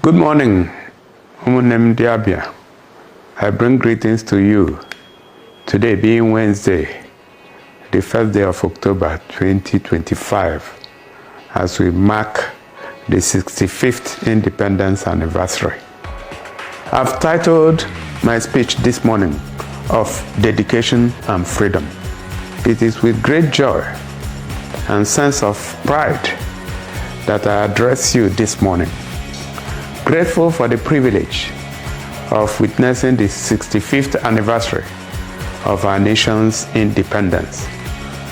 Good morning, Ndi Abia. I bring greetings to you, today being Wednesday, the first day of October 2025, as we mark the 65th independence anniversary. I've titled my speech this morning of Dedication and Freedom. It is with great joy and sense of pride that I address you this morning. Grateful for the privilege of witnessing the 65th anniversary of our nation's independence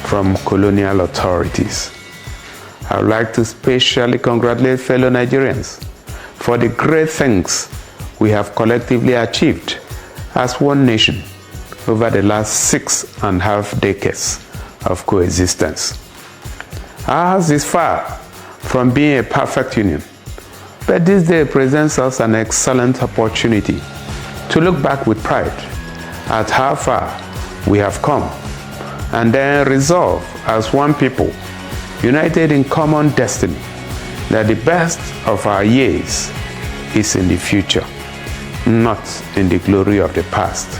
from colonial authorities. I would like to specially congratulate fellow Nigerians for the great things we have collectively achieved as one nation over the last 6.5 decades of coexistence. Ours is far from being a perfect union, but this day presents us an excellent opportunity to look back with pride at how far we have come and then resolve as one people, united in common destiny, that the best of our years is in the future, not in the glory of the past,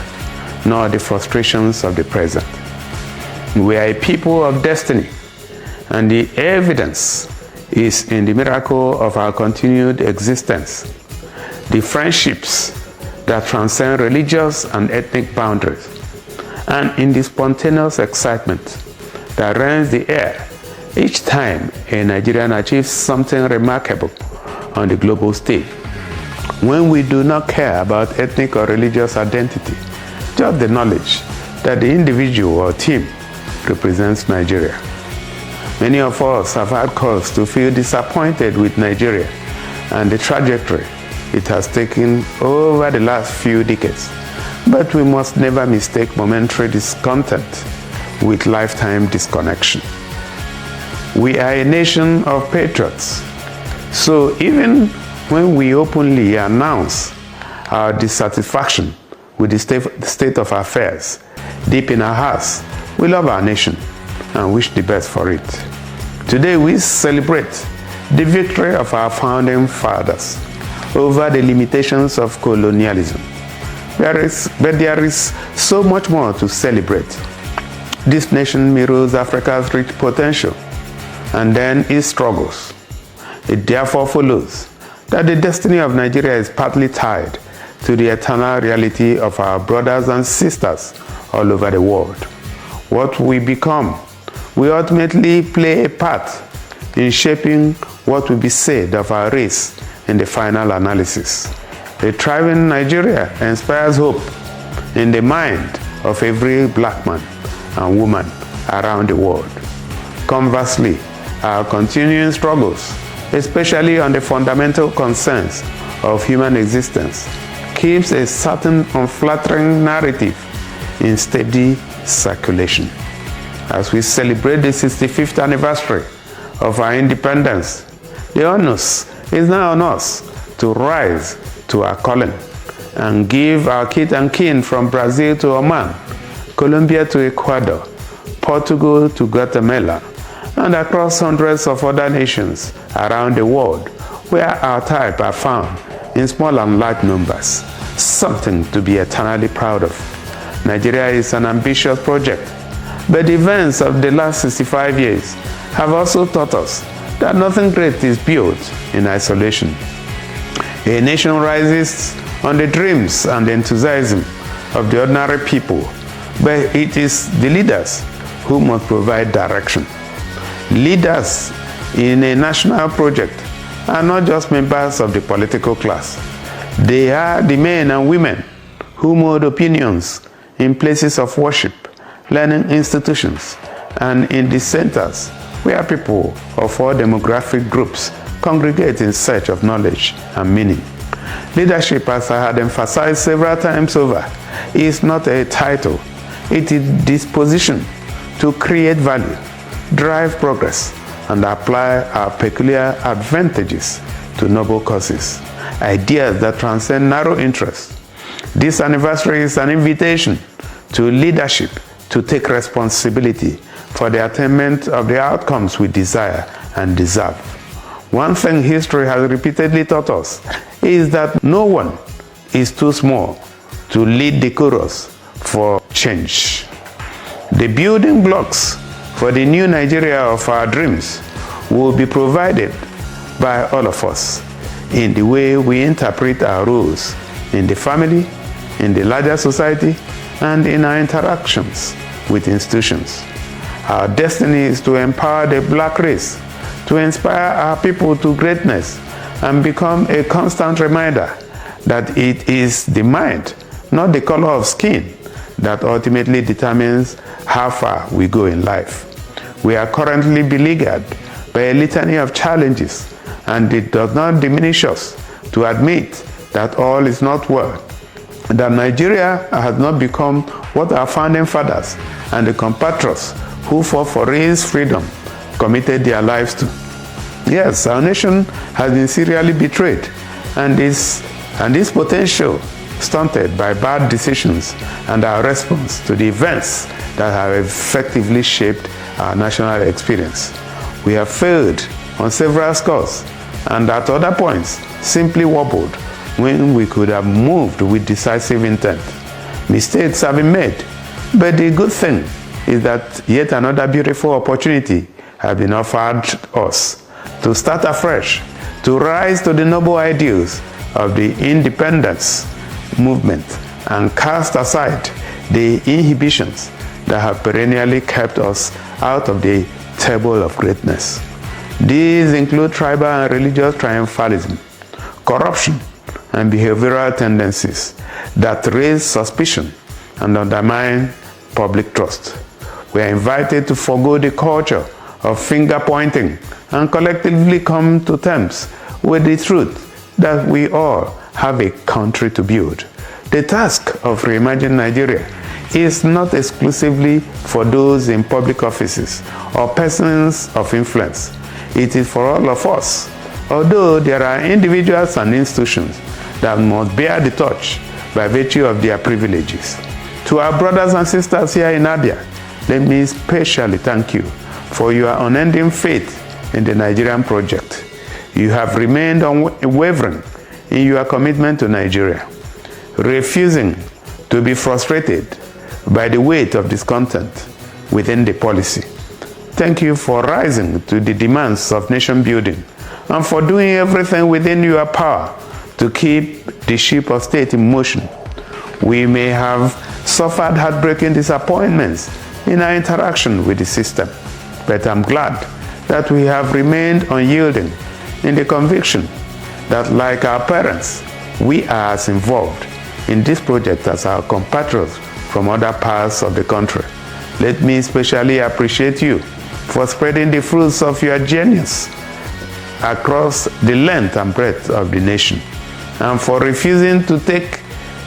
nor the frustrations of the present. We are a people of destiny, and the evidence is in the miracle of our continued existence, the friendships that transcend religious and ethnic boundaries, and in the spontaneous excitement that rends the air each time a Nigerian achieves something remarkable on the global stage, when we do not care about ethnic or religious identity, just the knowledge that the individual or team represents Nigeria. Many of us have had cause to feel disappointed with Nigeria and the trajectory it has taken over the last few decades. But we must never mistake momentary discontent with lifetime disconnection. We are a nation of patriots, so even when we openly announce our dissatisfaction with the state of affairs, deep in our hearts, we love our nation and wish the best for it. Today we celebrate the victory of our founding fathers over the limitations of colonialism. But there is so much more to celebrate. This nation mirrors Africa's rich potential and then its struggles. It therefore follows that the destiny of Nigeria is partly tied to the eternal reality of our brothers and sisters all over the world. What we become, we ultimately play a part in shaping what will be said of our race in the final analysis. A thriving Nigeria inspires hope in the mind of every black man and woman around the world. Conversely, our continuing struggles, especially on the fundamental concerns of human existence, keeps a certain unflattering narrative in steady circulation. As we celebrate the 65th anniversary of our independence, the onus is now on us to rise to our calling and give our kith and kin from Brazil to Oman, Colombia to Ecuador, Portugal to Guatemala, and across hundreds of other nations around the world where our type are found in small and large numbers, something to be eternally proud of. Nigeria is an ambitious project, but the events of the last 65 years have also taught us that nothing great is built in isolation. A nation rises on the dreams and enthusiasm of the ordinary people, but it is the leaders who must provide direction. Leaders in a national project are not just members of the political class. They are the men and women who mold opinions in places of worship, learning institutions, and in the centers where people of all demographic groups congregate in search of knowledge and meaning. Leadership, as I had emphasized several times over, is not a title. It is disposition to create value, drive progress, and apply our peculiar advantages to noble causes, ideas that transcend narrow interests. This anniversary is an invitation to leadership to take responsibility for the attainment of the outcomes we desire and deserve. One thing history has repeatedly taught us is that no one is too small to lead the chorus for change. The building blocks for the new Nigeria of our dreams will be provided by all of us in the way we interpret our roles in the family, in the larger society, and in our interactions with institutions. Our destiny is to empower the black race, to inspire our people to greatness, and become a constant reminder that it is the mind, not the color of skin, that ultimately determines how far we go in life. We are currently beleaguered by a litany of challenges, and it does not diminish us to admit that all is not well, that Nigeria has not become what our founding fathers and the compatriots who fought for its freedom committed their lives to. Yes, our nation has been serially betrayed, and its potential stunted by bad decisions and our response to the events that have effectively shaped our national experience. We have failed on several scores, and at other points simply wobbled when we could have moved with decisive intent. Mistakes have been made, but the good thing is that yet another beautiful opportunity has been offered us to start afresh, to rise to the noble ideals of the independence movement and cast aside the inhibitions that have perennially kept us out of the table of greatness. These include tribal and religious triumphalism, corruption, and behavioral tendencies that raise suspicion and undermine public trust. We are invited to forego the culture of finger-pointing and collectively come to terms with the truth that we all have a country to build. The task of reimagining Nigeria is not exclusively for those in public offices or persons of influence. It is for all of us, although there are individuals and institutions that must bear the torch by virtue of their privileges. To our brothers and sisters here in Abia, let me especially thank you for your unending faith in the Nigerian project. You have remained unwavering in your commitment to Nigeria, refusing to be frustrated by the weight of discontent within the policy. Thank you for rising to the demands of nation building and for doing everything within your power to keep the ship of state in motion. We may have suffered heartbreaking disappointments in our interaction with the system, but I'm glad that we have remained unyielding in the conviction that, like our parents, we are as involved in this project as our compatriots from other parts of the country. Let me especially appreciate you for spreading the fruits of your genius across the length and breadth of the nation, and for refusing to take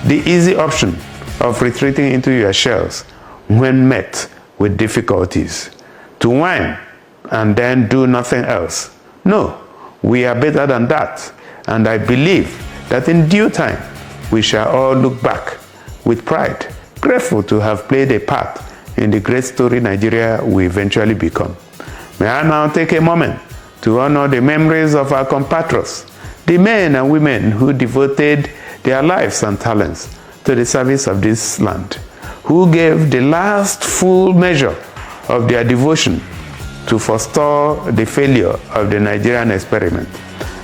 the easy option of retreating into your shells when met with difficulties, to whine and then do nothing else. No, we are better than that, and I believe that in due time we shall all look back with pride, grateful to have played a part in the great story Nigeria will eventually become. May I now take a moment to honor the memories of our compatriots, the men and women who devoted their lives and talents to the service of this land, who gave the last full measure of their devotion to forestall the failure of the Nigerian experiment.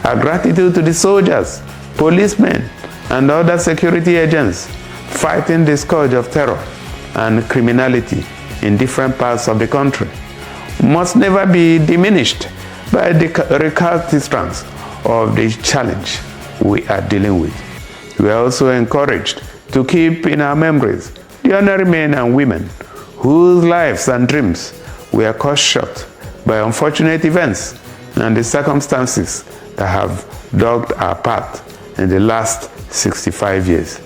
Our gratitude to the soldiers, policemen, and other security agents fighting the scourge of terror and criminality in different parts of the country must never be diminished by the recalcitrance of the challenge we are dealing with. We are also encouraged to keep in our memories the ordinary men and women whose lives and dreams were cut short by unfortunate events and the circumstances that have dogged our path in the last 65 years.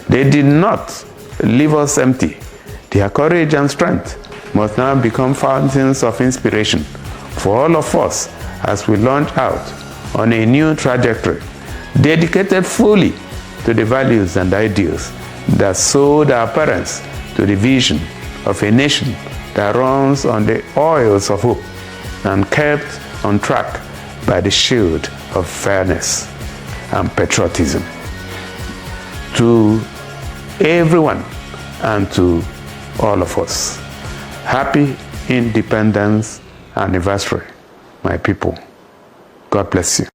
They did not leave us empty. Their courage and strength must now become fountains of inspiration for all of us as we launch out on a new trajectory, dedicated fully to the values and ideals that sold our parents to the vision of a nation that runs on the oils of hope and kept on track by the shield of fairness and patriotism. To everyone and to all of us, happy Independence Anniversary, my people. God bless you.